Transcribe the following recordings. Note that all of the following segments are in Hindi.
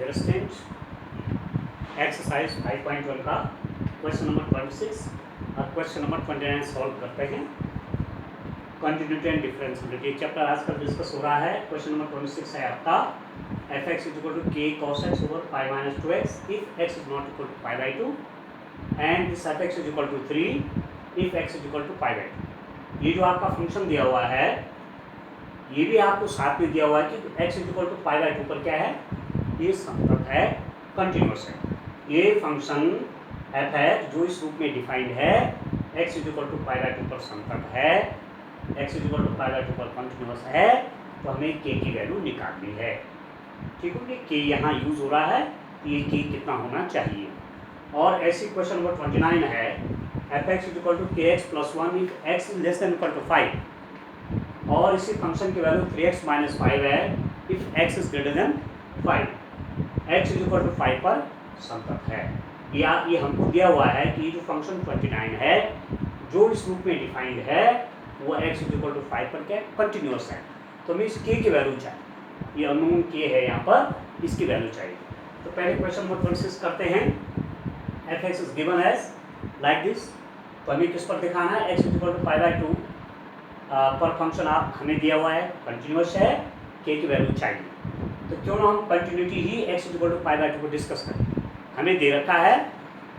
अंडरस्टैंड एक्सरसाइज 5.1 का क्वेश्चन नंबर 26 और क्वेश्चन नंबर 29 सॉल्व करते हैं। कंटिन्यूटी एंड डिफरेंशिएबिलिटी चैप्टर आजकल डिस्कस हो रहा है। क्वेश्चन नंबर 26 है आपका F X is equal to K cos X over pi minus 2x if X is not equal to pi by 2 and this F X is equal to 3 if X is equal to pi by 2। ये जो आपका फंक्शन दिया हुआ है ये भी आपको साथ में दिया हुआ है कि x is equal to pi by 2 पर क्या है, ये संतत है, कंटिन्यूस है। ये फंक्शन एफ है जो इस रूप में डिफाइंड है x is equal to pi by 2 पर संतत है, x is equal to pi by 2 पर कंटिन्यूस है, तो हमें k की वैल्यू निकालनी है। ठीक है, k यहाँ यूज हो रहा है, ये k कितना होना चाहिए। और ऐसी क्वेश्चन नंबर 29 है F X is equal to K X plus 1 if X is less than equal to 5 और इसी फंक्शन की वैल्यू 3x माइनस 5 है if x is greater than 5, x is equal to 5 पर संतत है। या ये हमको दिया हुआ है कि ये जो फंक्शन 29 है जो इस रूप में डिफाइंड है वो x इज इक्वल टू 5 पर क्या कंटिन्यूस है, तो हमें इस k की वैल्यू चाहिए। ये अननोन k है यहाँ पर, इसकी वैल्यू चाहिए। तो पहले क्वेश्चन नंबर 26 करते हैं। F X is given as like this, तो हमें किस पर दिखाना है, x is equal to pi by 2 पर फंक्शन आप हमें दिया हुआ है, कंटिन्यूस है, k की वैल्यू चाहिए। तो क्यों ना हम कंटिन्यूटी ही x is equal to pi by 2 को डिस्कस करें। हमें दे रखा है,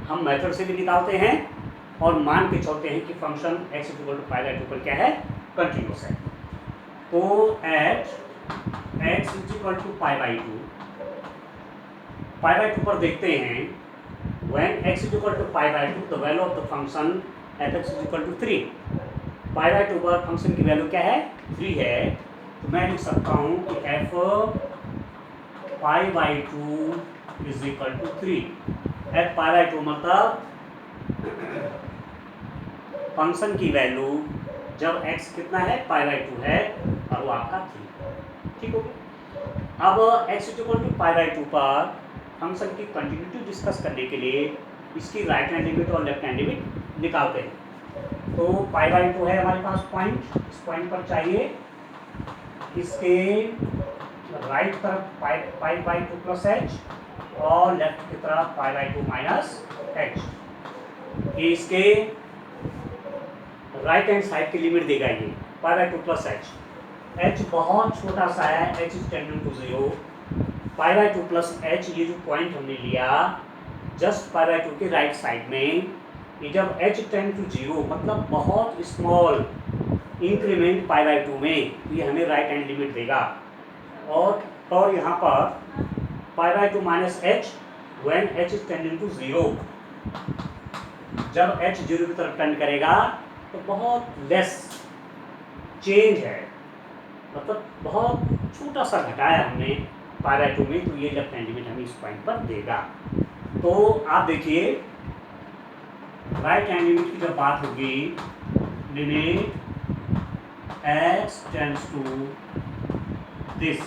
हम मेथड से भी निकालते हैं और मान के चलते हैं कि function x is equal to pi by 2 पर क्या है, कंटिन्यूस है। तो at x is equal to pi by 2 पर देखते हैं when x is equal to pi by 2 the value of the function f(x) is equal to 3। Pi by 2 पर फंक्शन की वैल्यू क्या है, 3 है। तो मैं लिख सकता हूँ कि f pi by 2 is equal to 3। f pi by 2 मतलब फंक्शन की वैल्यू जब x कितना है, पाई बाई 2 है और वो आपका 3। ठीक हो गया। अब x is equal to pi by 2 पर फंक्शन की कंटिन्यूटी डिस्कस करने के लिए इसकी राइट हैंड लिमिट और लेफ्ट हैंड लिमिट निकालते हैं। तो पाई बाई 2 है हमारे पास पॉइंट, इस पॉइंट पर चाहिए इसके राइट तरफ पाई बाई 2 प्लस एच और लेफ्ट की तरफ पाई बाई 2 माइनस एच। ये इसके राइट हैंड साइड की लिमिट देगा, ये pi by 2 plus H. H बहुत छोटा सा है, H is tending to 0। Pi by 2 plus H, ये जो पॉइंट हमने लिया जस्ट पाई बाई 2 के राइट साइड में, ये जब एच टेंड टू 0 मतलब बहुत स्मॉल इंक्रीमेंट पाई बाई 2 में, ये हमें राइट हैंड लिमिट देगा। और यहाँ पर pi by 2 minus H when H is tending to 0, जब एच 0 की तरफ टेंड करेगा तो बहुत लेस चेंज है, मतलब बहुत छोटा सा घटाया हमने पाई बाई 2 में, तो ये लेफ्ट हैंड लिमिट हमें इस पॉइंट पर देगा। तो आप देखिए राइट हैंड लिमिट की जब बात होगी, limit x tends to this,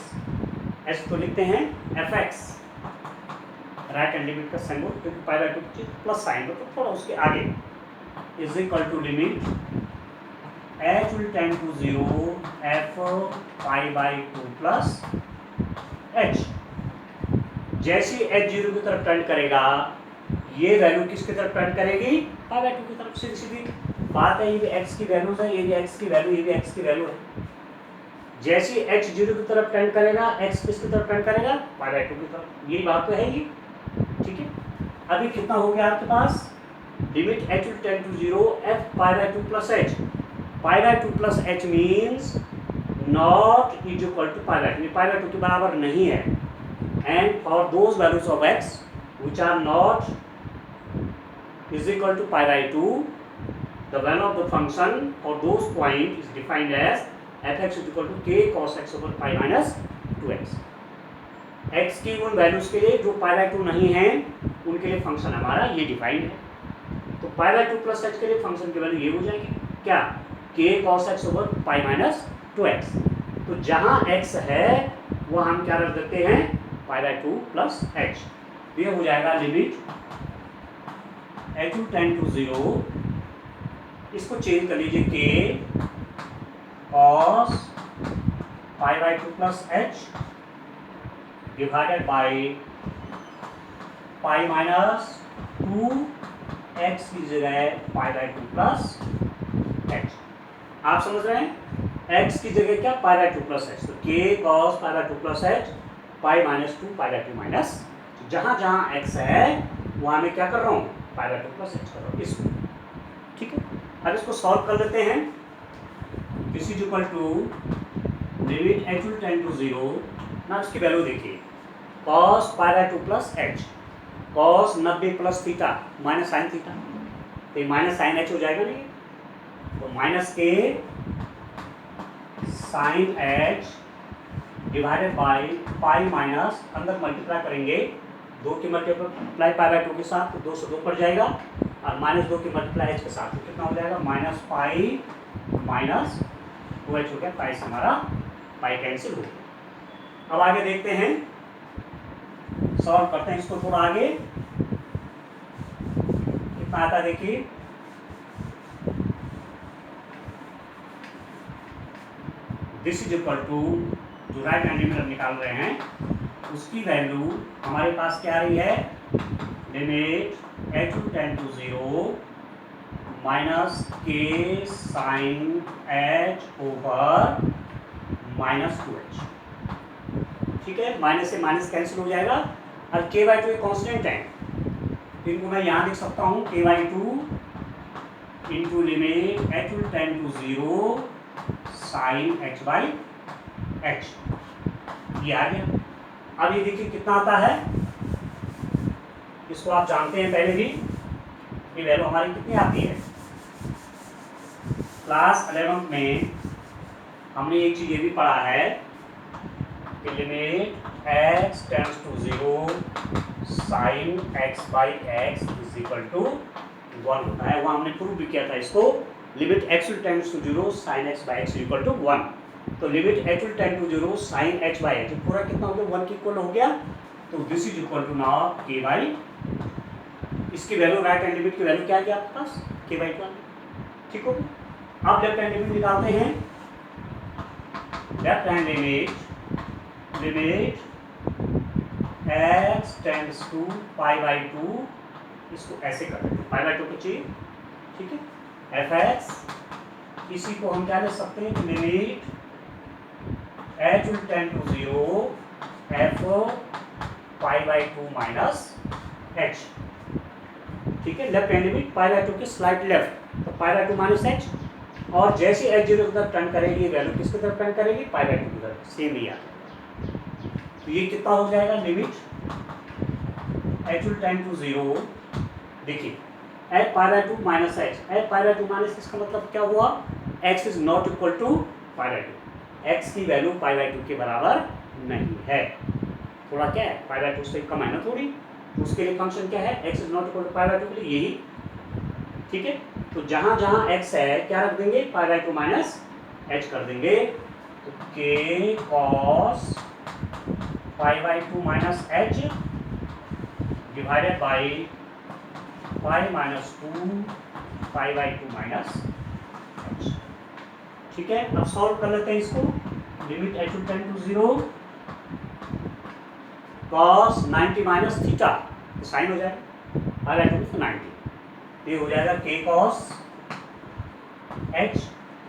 एस तो लिखते हैं F X, right hand limit का सिंबल क्योंकि पाई बाई 2 प्लस साइन तो थोड़ा उसके आगे, is equal to limit h will tend to 0 f pi by 2 plus h। जैसे h 0 की तरफ टर्न करेगा ये वैल्यू किसकी तरफ टर्न करेगी, पाई बाई 2 की तरफ। सीधी सीधी बात है, ये भी x की वैल्यू है, ये भी x की वैल्यू, ये भी x की वैल्यू है। जैसे h 0 की तरफ टर्न करेगा x किसकी तरफ टर्न करेगा, पाई बाई 2 की तरफ। यही बात तो है ये। ठीक है, अभी कितना हो गया आपके पास, limit h will tend to 0 f pi by 2 plus h। Pi by 2 plus H means not is equal to pi by 2, pi by 2 के बराबर नहीं है। And for those values of X which are not is equal to pi by 2, the value of the function for those point is defined as F X is equal to K cos X over pi minus 2x। X की उन वैल्यूज के लिए जो पाई बाई 2 नहीं है उनके लिए फंक्शन हमारा ये डिफाइंड है। तो पाई बाई 2 प्लस एच के लिए फंक्शन की वैल्यू ये हो जाएगी क्या, k cos x over pi minus 2x। तो जहाँ x है वो हम क्या रख देते हैं, पाई बाई 2 प्लस h। ये हो जाएगा limit h will tend to 0, इसको चेंज कर लीजिए k cos pi by 2 plus h divided by pi minus 2x की जगह पाई बाई 2 प्लस एच। आप समझ रहे हैं, x की जगह क्या, पाई बाई 2 प्लस एच, तो k cos pi by 2 plus H pi minus 2 pi by 2 minus, जहां जहां x है वहां मैं क्या कर रहा हूँ, पाई बाई 2 प्लस एच कर रहा हूँ इसको। ठीक है, अब इसको सॉल्व कर लेते हैं। This is equal to limit h will tend to 0, ना इसकी वैल्यू देखिए, cos pi by 2 plus H, cos 90 plus theta minus sine theta, तो ये माइनस साइन एच हो जाएगा नहीं, तो माइनस के sine H divided by pi minus, अंदर मल्टीप्लाई करेंगे 2 की मल्टीप्लाई पाई बाई 2 के साथ, तो 2 से 2 पड़ जाएगा, और माइनस 2 की मल्टीप्लाई एच के साथ, तो कितना हो जाएगा, माइनस पाई माइनस 2h हो गया, पाई से हमारा पाई कैंसिल हो गया। अब आगे देखते हैं, सॉल्व करते हैं इसको थोड़ा आगे, कितना आता है देखिए, दिस इज इक्वल टू, जो राइट हैंड में निकाल रहे हैं उसकी वैल्यू हमारे पास क्या आ रही है, limit h will tend to 0 minus के sine H over minus 2h। ठीक है, माइनस से माइनस कैंसिल हो जाएगा, और के बाई 2 एक कॉन्स्टेंट है, तो इनको मैं यहाँ लिख सकता हूँ k by 2 into limit h will tend to 0 sine h by h, ये आ गया। अब ये देखिए कितना आता है, इसको आप जानते हैं पहले भी, ये वैल्यू हमारी कितनी आती है, क्लास 11 में हमने एक चीज ये भी पढ़ा है कि limit x tends to 0 sine x by x is equal to 1 होता है, वहाँ हमने प्रूव भी किया था इसको, limit x will tends to 0 sine x by x equal to 1, तो limit h will tend to 0 sine h by h पूरा कितना हो गया, 1 के इक्वल हो गया, तो this is equal to now k by, इसकी वैल्यू राइट हैंड लिमिट की वैल्यू क्या है आपके पास, के बाई 1। ठीक हो, अब लेफ्ट हैंड लिमिट निकालते हैं, left hand limit, limit x tends to pi by 2, इसको ऐसे कर देते हैं, पाई बाई 2 को चाहिए, ठीक है, fx, इसी को हम क्या ले सकते हैं, limit h will tend to 0 f pi by 2 minus h। ठीक है, left hand limit pi by 2 के स्लाइट लेफ्ट, तो पाई बाई 2 माइनस h, और जैसे h 0 की तरफ टर्न करेगी वैल्यू किसकी तरफ टर्न करेगी, पाई बाई 2 की तरफ, सेम ही आता है, तो ये कितना हो जाएगा, limit h will tend to 0, देखिए h pi by 2 minus h pi by 2 minus, इसका मतलब क्या हुआ, x is not equal to pi by 2, x की वैल्यू पाई बाई 2 के बराबर नहीं है, थोड़ा क्या है, पाई बाई 2 से कम है ना थोड़ी, तो उसके लिए फंक्शन क्या है, x is not equal to pi by 2 के लिए यही। ठीक है, तो जहां जहां x है क्या रख देंगे, पाई बाई 2 माइनस h कर देंगे, तो k cos pi by 2 minus h divided by pi minus 2 pi by 2 minus h। ठीक है, अब सॉल्व कर लेते हैं इसको, limit h will tend to 0 cos 90 minus theta, तो साइन हो जाएगा, पाई बाई 2 तो 90, ये हो जाएगा k cos h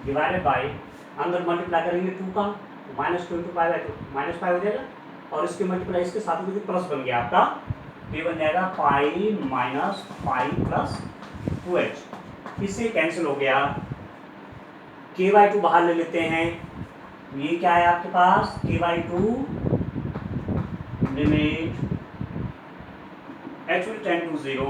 divided by, अंदर मल्टीप्लाई करेंगे 2 का, तो minus 2 into pi by 2 minus pi हो जाएगा, और इसके मल्टीप्लाई इसके साथ में प्लस बन गया आपका, ये बन जाएगा pi minus pi plus 2h, इससे कैंसिल हो गया, k बाई 2 बाहर ले लेते हैं, ये क्या है आपके पास, k by 2 limit h will tend to 0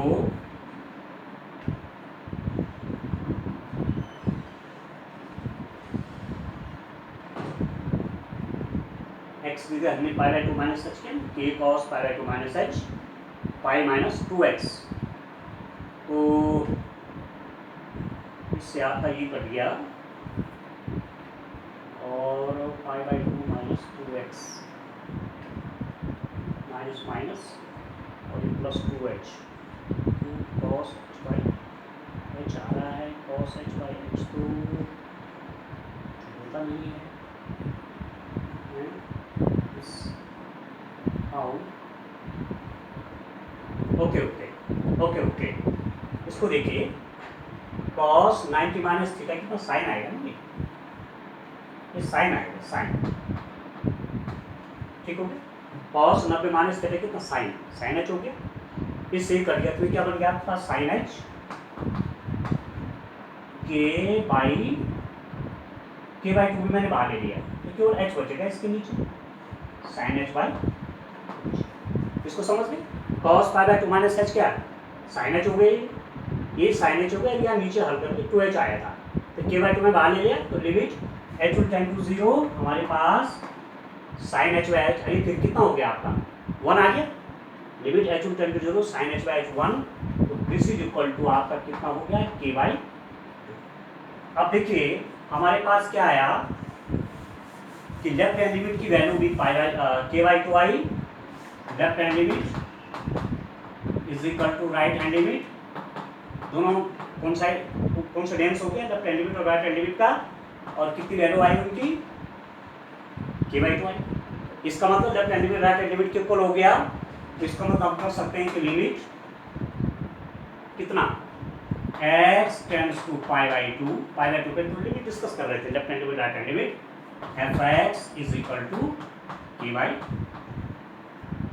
x की जगह हमने पाई बाई 2 माइनस h किया, k cos pi by 2 minus h pi minus 2x, तो इससे आपका ये कट गया, और पाई by 2 minus 2x minus minus, और ये plus 2h, 2 cos h by h आ रहा है, cos h बाई h तो होता नहीं है, ओके ओके ओके ओके, इसको देखिए cos 90 माइनस थीटा कितना साइन आएगा ना, ये साइन आएगा, साइन, ठीक हो गया। cos 90 माइनस थीटा कितना साइन, साइन एच हो गया, इससे कर दिया तो क्या बन गया आपका साइन एच के बाई टू भी मैंने बाहर ले लिया तो केवल एच बचेगा इसके नीचे, साइन एच बाई, इसको समझ गए। cos pi by to minus H क्या है, साइन एच हो गई, ये साइन एच हो गया, यहाँ नीचे हल करके 2h आया था तो के बाई टू में बाहर ले लिया तो limit h will tend to 0, हमारे पास साइन एच बाई एच, फिर कितना हो गया आपका 1 आ गया, limit h will tend to 0 sine h by h 1, तो दिस इज इक्वल टू आपका कितना हो गया के बाई। अब देखिए हमारे पास क्या आया कि लेफ्ट हैंड लिमिट की वैल्यू भी pi by k by two आई, left hand limit is equal to right hand limit, दोनों कौन सा डेंस हो गया, लेफ्ट हैंड लिमिट और राइट हैंड लिमिट का, और कितनी वैल्यू आई उनकी के बाई टू आई। इसका मतलब left hand limit right hand limit के इक्वल हो गया, तो इसका मतलब हम कह सकते हैं कि लिमिट कितना x tends to pi by two पे लिमिट डिस्कस कर रहे थे, left hand limit right hand limit, fx is equal to k by.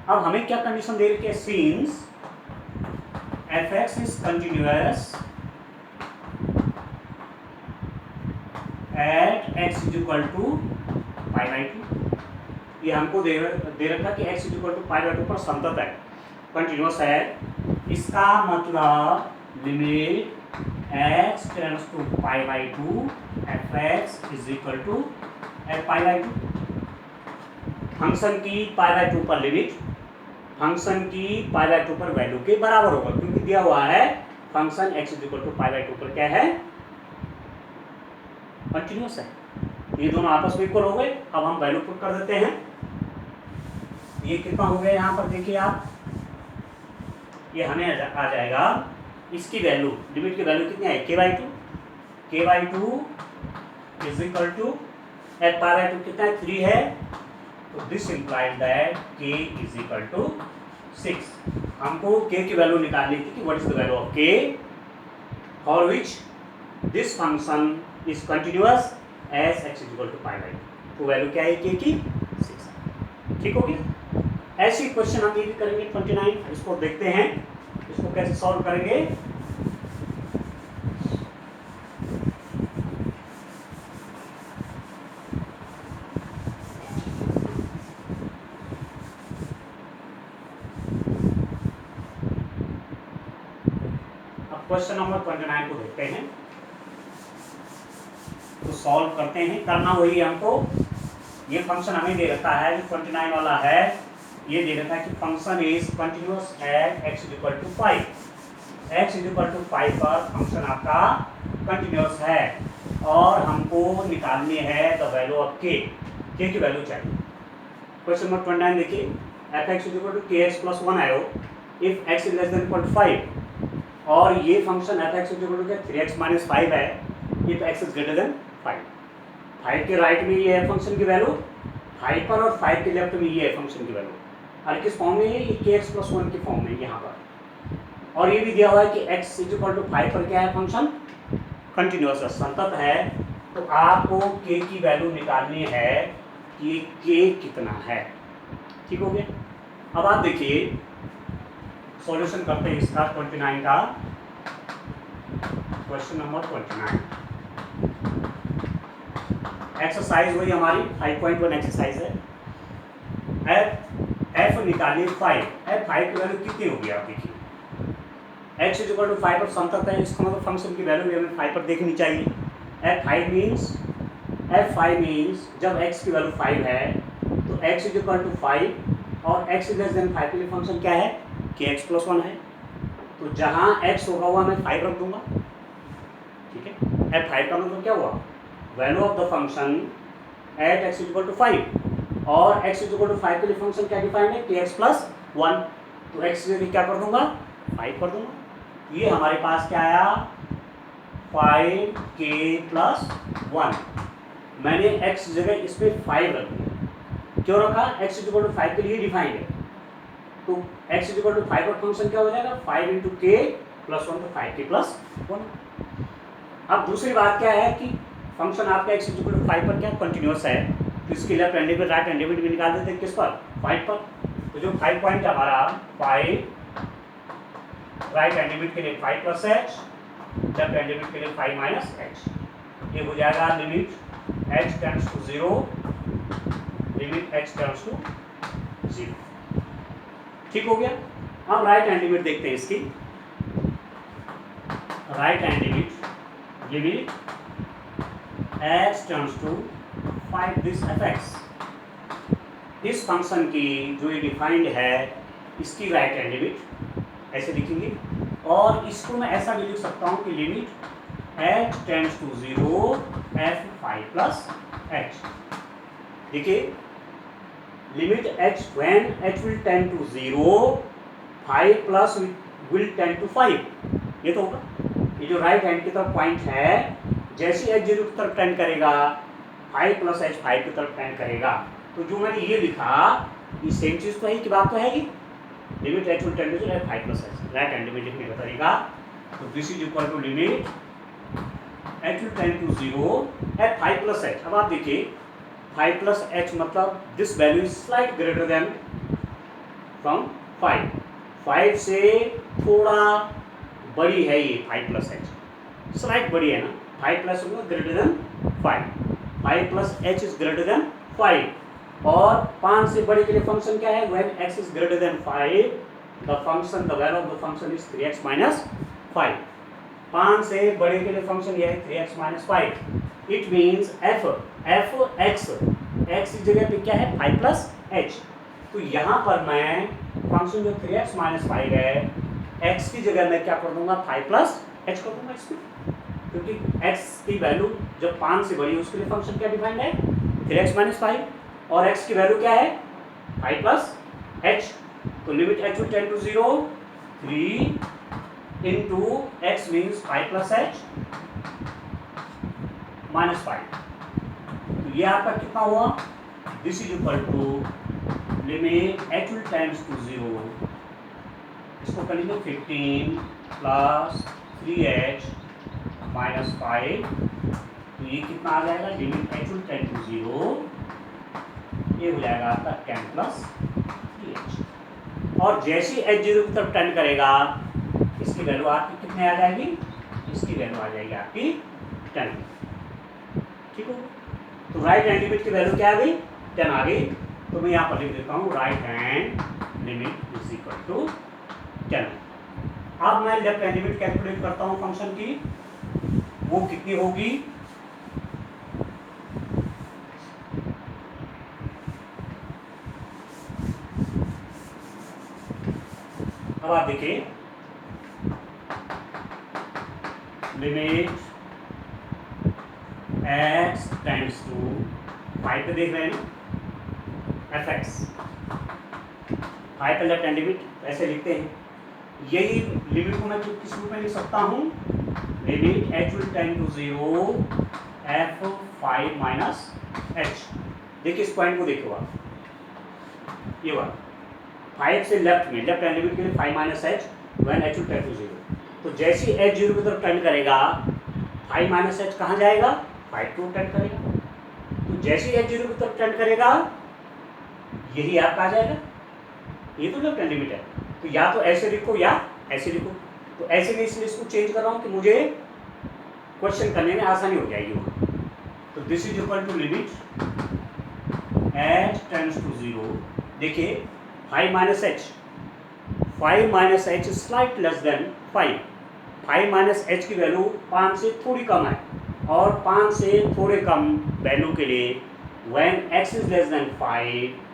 अब हमें क्या कंडीशन दे रखी है, since fx is continuous at x is equal to pi by two, ये हमको दे रखा कि x is equal to pi by two पर संतत है, कंटिन्यूस है, इसका मतलब limit x tends to pi by two fx is equal to pi by two, function की पाई बाई टू पर लिमिट फंक्शन की पाई बाई टू पर वैल्यू के बराबर होगा, क्योंकि दिया हुआ है function x is equal to pi by two पर क्या है, कंटिन्यूस है, ये दोनों आपस में इक्वल हो गए। अब हम वैल्यू पुट कर देते हैं, ये कितना हो गया यहाँ पर देखिए आप, ये हमें आ जाएगा इसकी वैल्यू, लिमिट की वैल्यू कितनी है k by two is equal to at pi by two कितना है 3 है, तो this implies that k is equal to 6। हमको k की वैल्यू निकालनी थी कि what is the value of k for which this function is continuous as x is equal to pi by, तो वैल्यू क्या है k की 6, ठीक हो गया। ऐसी क्वेश्चन हम ये भी करेंगे 29, इसको देखते हैं इसको कैसे सॉल्व करेंगे। क्वेश्चन नंबर 29 को देखते हैं, तो सॉल्व करते हैं, करना वही है हमको, ये फंक्शन हमें दे रखा है जो 29 वाला है, ये दे रखा है कि function is continuous at x is equal to 5, x is equal to 5 पर फंक्शन आपका कंटिन्यूअस है और हमको निकालनी है द वैल्यू ऑफ k की वैल्यू चाहिए। क्वेश्चन नंबर 29 देखिए, f(x is equal to kx plus 1 आयो if x is less than equal to 5, और ये function f(x is equal to 3x minus 5 है if x is greater than 5 के राइट में ये है फंक्शन की वैल्यू 5 पर, और 5 के लेफ्ट में ये है फंक्शन की वैल्यू, और किस फॉर्म में है ये kx प्लस 1 के फॉर्म में यहाँ पर, और ये भी दिया हुआ है कि x इज इक्वल टू 5 पर क्या है फंक्शन कंटिन्यूअस संतत है, तो आपको k की वैल्यू निकालनी है कि k कितना है, ठीक हो गया। अब आप देखिए सॉल्यूशन करते हैं इसका 29 का, क्वेश्चन नंबर 29 एक्सरसाइज हुई हमारी 5.1 एक्सरसाइज है, f निकालिए 5, f5 की वैल्यू कितनी होगी आप देखिए, x इज इक्वल टू 5 पर संतत है, इसका मतलब फंक्शन की वैल्यू हमें 5 पर देखनी चाहिए, f5 मीन्स जब x की वैल्यू 5 है तो x इज इक्वल टू 5 और x इज लेस देन 5 के लिए फंक्शन क्या है kx प्लस 1 है, तो जहाँ x होगा वहाँ मैं 5 रख दूंगा, ठीक है। f5 का मतलब क्या हुआ, value of the function at x equal to 5, और x इक्वल टू 5 के लिए फंक्शन क्या डिफाइंड है kx प्लस 1, तो x के लिए क्या कर दूंगा 5 कर दूंगा, ये हमारे पास क्या आया 5k प्लस 1, मैंने x जगह इसमें 5 रख दिया, क्यों रखा, x इक्वल टू 5 के लिए डिफाइंड है, तो x इक्वल टू 5 पर फंक्शन क्या हो जाएगा 5 इंटू के प्लस 1 तो 5 के प्लस 1। अब दूसरी बात क्या है कि फंक्शन आपका x इक्वल टू 5 पर क्या कंटिन्यूअस है, तो इसकी left hand limit right hand limit भी निकाल देते हैं किस पर 5 पर। तो जो 5 पॉइंट हमारा 5 राइट हैंड लिमिट के लिए 5 plus h, left hand limit के लिए 5 माइनस एच, ये हो जाएगा limit h tends to 0, limit h tends to 0। ठीक हो गया। अब राइट हैंड लिमिट देखते हैं इसकी। Right hand limit h tends to 5 this fx, इस फंक्शन की जो ये डिफाइंड है इसकी राइट हैंड लिमिट ऐसे लिखेंगे, और इसको मैं ऐसा भी लिख सकता हूँ कि limit h tends to 0 f 5 plus h। देखिए limit h when h will tend to 0 5 plus will tend to 5, ये तो होगा। ये जो राइट हैंड की तरफ पॉइंट है जैसे h 0 की तरफ टेंड करेगा 5 प्लस h 5 की तरफ टेंड करेगा। तो जो मैंने ये लिखा ये सेम चीज तो है कि बात तो है कि limit h will tend to 0 5 plus h, right hand limit लिखने का तरीका। तो this is equal to limit h will tend to 0 at 5 plus h। अब आप देखिए 5 प्लस h मतलब this value is slight greater than from 5, 5 से थोड़ा बड़ी है ये 5 प्लस h, स्लाइट बड़ी है ना, 5 plus greater than 5, 5 plus h is greater than 5, और 5 से बड़े के लिए फंक्शन क्या है when x is greater than 5 the function the value of the function is 3x minus 5। 5 से बड़े के लिए फंक्शन यह है 3x minus 5। It means f x की जगह पे क्या है 5 प्लस h। तो यहाँ पर मैं फंक्शन जो 3x माइनस 5 है x की जगह मैं क्या कर दूंगा 5 प्लस h कर दूंगा इसमें, क्योंकि x की वैल्यू जब 5 से बड़ी है उसके लिए फंक्शन क्या डिफाइंड है 3x माइनस 5, और x की वैल्यू क्या है 5 प्लस h। तो limit h will tend to 0 3 into x means 5 plus h minus 5। तो ये आपका कितना हुआ, this is equal to limit h will tends to 0, इसको कर लीजिए 15 प्लस 3h माइनस 5। तो ये कितना आ जाएगा limit h will tend to 0, ये हो जाएगा आपका 10 प्लस 3h। और जैसे ही h 0 की तरफ टेंड करेगा इसकी वैल्यू आपकी कितने आ जाएगी, इसकी वैल्यू आ जाएगी आपकी 10। ठीक हो। तो राइट हैंड लिमिट की वैल्यू क्या आ गई 10 आ गई। तो मैं यहाँ पर लिख देता हूँ right hand limit is equal to 10। अब मैं लेफ्ट हैंड लिमिट कैलकुलेट करता हूँ फंक्शन की, वो कितनी होगी, अब आप देखिए लिमिट x टेंड्स टू 5 पे देख रहे हैं ना fx, 5 पे लेफ्ट हैंड लिमिट ऐसे लिखते हैं। यही लिमिट को मैं किस रूप में लिख सकता हूँ, limit h will tend to 0 f 5 minus h। देखिए इस पॉइंट को देखो आप, ये बात 5 से लेफ्ट में लेफ्ट हैंड लिमिट के लिए 5 minus h when h will tend to 0। तो जैसे ही h 0 की तरफ टेंड करेगा 5 माइनस h कहाँ जाएगा 5 को टेंड करेगा। तो जैसे ही h 0 की तरफ टेंड करेगा यही आपका आ जाएगा, ये तो लेफ्ट हैंड लिमिट है। तो या तो ऐसे लिखो या ऐसे लिखो। तो ऐसे में इसलिए इसको चेंज कर रहा हूँ कि मुझे क्वेश्चन करने में आसानी हो जाएगी। तो this is equal to limit h tends to 0। देखिए 5 minus h, 5 minus h slight less than 5, 5 minus h की वैल्यू 5 से थोड़ी कम है, और 5 से थोड़े कम वैल्यू के लिए when x is less than 5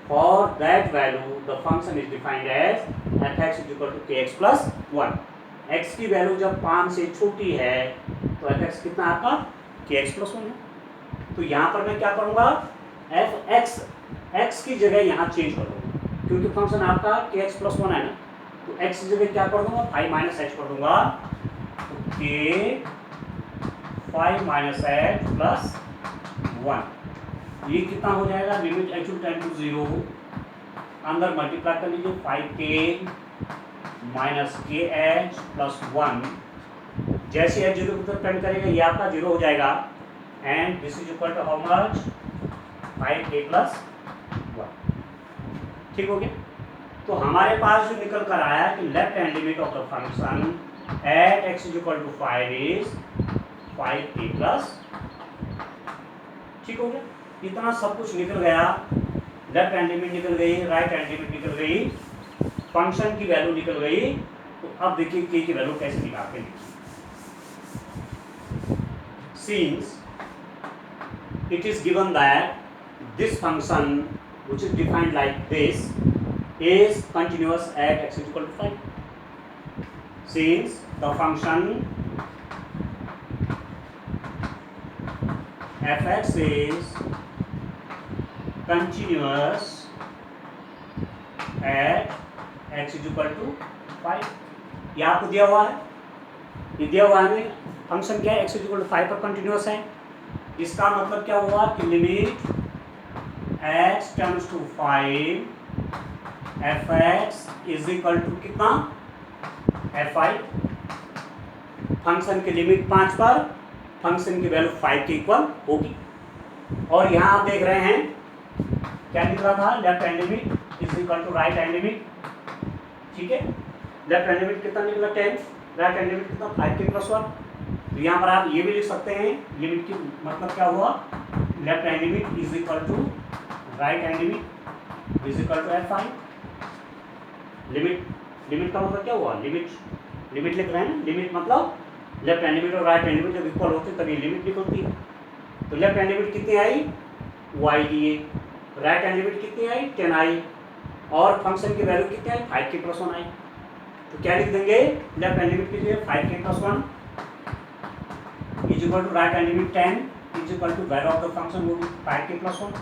for that value the function is defined as fx is equal to kx plus 1। x की वैल्यू जब 5 से छोटी है तो fx कितना आपका kx प्लस 1 है। तो यहाँ पर मैं क्या करूँगा fx x की जगह यहाँ चेंज कर दूँगा, क्योंकि फंक्शन आपका kx प्लस 1 है ना, तो x की जगह क्या कर दूँगा 5 माइनस h कर दूँगा। तो k 5 माइनस h प्लस 1, ये कितना हो जाएगा limit h will tend to 0 अंदर मल्टीप्लाई कर लीजिए 5k माइनस के एच प्लस 1। जैसे एच 0 की तरफ टेंड करेगा ये आपका 0 हो जाएगा and this is equal to how much 5k plus 1। ठीक हो गया। तो हमारे पास जो निकल कर आया कि left hand limit of the function at x is equal to 5 is 5k plus. ठीक हो गया। इतना सब कुछ निकल गया, लेफ्ट हैंड लिमिट निकल गई, राइट हैंड लिमिट निकल गई, फंक्शन की वैल्यू निकल गई। तो अब देखिए k की वैल्यू कैसे निकालते हैं। Since it is given that this function which is defined like this is continuous at x is equal to 5. Since the function fx is continuous at x is equal to 5, ये आपको दिया हुआ है, ये दिया हुआ है फंक्शन क्या है x is equal to 5 पर कंटिन्यूस है। इसका मतलब क्या हुआ कि limit x tends to 5 fx is equal to कितना fi। फंक्शन की लिमिट 5 पर फंक्शन की वैल्यू 5 के इक्वल होगी। और यहाँ आप देख रहे हैं क्या निकला था, left hand limit is equal to right hand limit. ठीक है, लेफ्ट हैंड लिमिट कितना निकला 10, राइट हैंड लिमिट कितना 5k प्लस 1। तो यहाँ पर आप ये भी लिख सकते हैं लिमिट की मतलब क्या हुआ, left hand limit is equal to right hand limit is equal to fi। Limit का मतलब क्या हुआ, लिमिट लिख रहे हैं, लिमिट मतलब लेफ्ट हैंड लिमिट और राइट हैंड लिमिट जब इक्वल होती है तभी लिमिट निकलती है। तो लेफ्ट हैंड लिमिट कितनी आई y दिए, राइट हैंड लिमिट कितनी आई 10 आई, और फंक्शन की वैल्यू कितनी आई 5k प्लस 1 आई। तो क्या लिख देंगे, लेफ्ट हैंड लिमिट कीजिए 5k plus 1 is equal to right hand limit 10 is equal to value of the function वो 5k प्लस 1।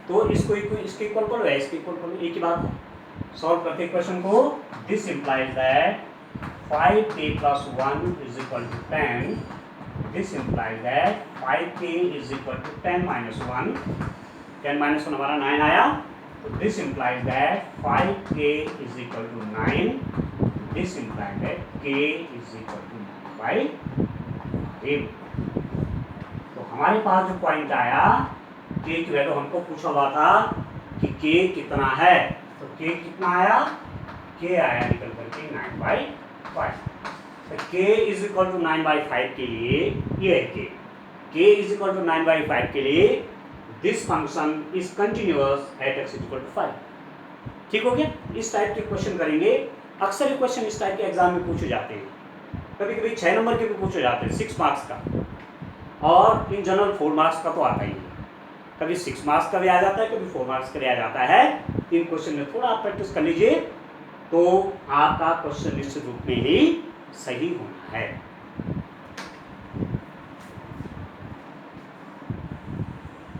तो इसको इसके इक्वल करो या इसके इक्वल करो, एक ही बात है। सॉल्व करते क्वेश्चन को, this implies that 5k plus 1 is equal to 10, this implies that 5k is equal to 10 minus 1, 10 minus 1 हमारा 9 आया। तो this implies that 5k is equal to 9, this implies that k is equal to 9 by 5। तो हमारे पास जो पॉइंट आया k की वैल्यू हमको पूछा हुआ था कि k कितना है, तो k कितना आया, k आया निकल करके 9 बाई 5। तो k is equal to 9 by 5 के लिए ये है k is equal to 9 by 5 के लिए this function is continuous at x is equal to 5। ठीक हो गया। इस टाइप के क्वेश्चन करेंगे, अक्सर ये क्वेश्चन इस टाइप के एग्जाम में पूछे जाते हैं, कभी कभी 6 नंबर के भी पूछे जाते हैं 6 मार्क्स का, और इन जनरल 4 मार्क्स का तो आता ही है। कभी 6 मार्क्स का भी आ जाता है, कभी 4 मार्क्स का भी आ जाता है। इन क्वेश्चन में थोड़ा आप प्रैक्टिस कर लीजिए तो आपका क्वेश्चन निश्चित रूप में ही सही होना है।